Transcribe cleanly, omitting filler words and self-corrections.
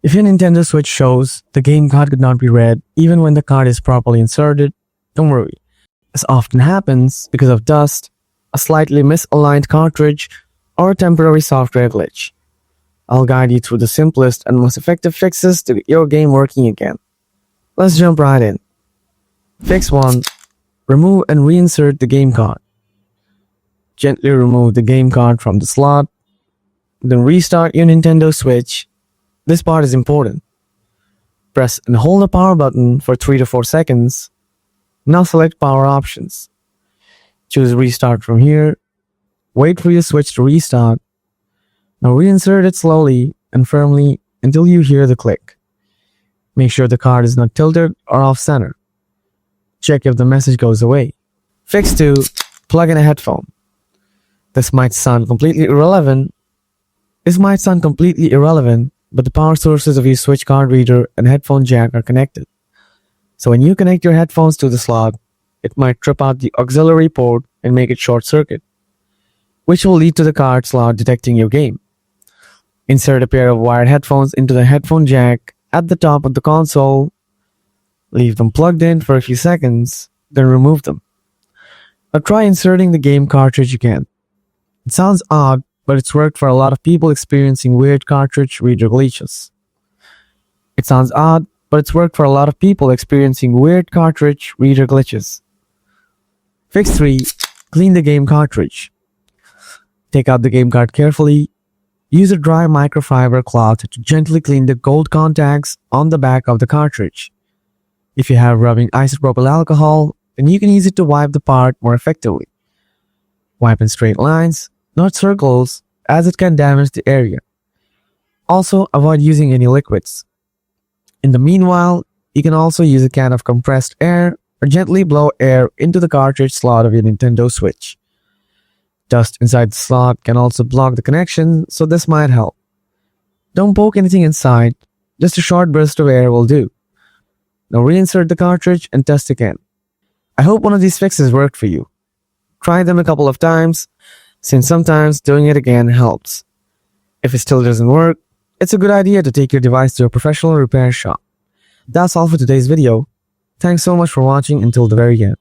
If your Nintendo Switch shows the game card could not be read even when the card is properly inserted, don't worry. This often happens because of dust, a slightly misaligned cartridge, or a temporary software glitch. I'll guide you through the simplest and most effective fixes to get your game working again. Let's jump right in. Fix 1. Remove and reinsert the game card. Gently remove the game card from the slot, then restart your Nintendo Switch. This part is important. Press and hold the power button for 3 to 4 seconds. Now select power options. Choose restart from here. Wait for your Switch to restart. Now reinsert it slowly and firmly until you hear the click. Make sure the card is not tilted or off center. Check if the message goes away. Fix 2. Plug in a headphone. This might sound completely irrelevant, but the power sources of your Switch card reader and headphone jack are connected. So when you connect your headphones to the slot, it might trip out the auxiliary port and make it short circuit, which will lead to the card slot detecting your game. Insert a pair of wired headphones into the headphone jack at the top of the console. Leave them plugged in for a few seconds, then remove them. Now try inserting the game cartridge again. It sounds odd, but it's worked for a lot of people experiencing weird cartridge reader glitches. Fix 3. Clean the game cartridge. Take out the game card carefully. Use a dry microfiber cloth to gently clean the gold contacts on the back of the cartridge. If you have rubbing isopropyl alcohol, then you can use it to wipe the part more effectively. Wipe in straight lines, not circles, as it can damage the area. Also, avoid using any liquids. In the meanwhile, you can also use a can of compressed air or gently blow air into the cartridge slot of your Nintendo Switch. Dust inside the slot can also block the connection, so this might help. Don't poke anything inside, just a short burst of air will do. Now reinsert the cartridge and test again. I hope one of these fixes worked for you. Try them a couple of times, since sometimes doing it again helps. If it still doesn't work, it's a good idea to take your device to a professional repair shop. That's all for today's video. Thanks so much for watching until the very end.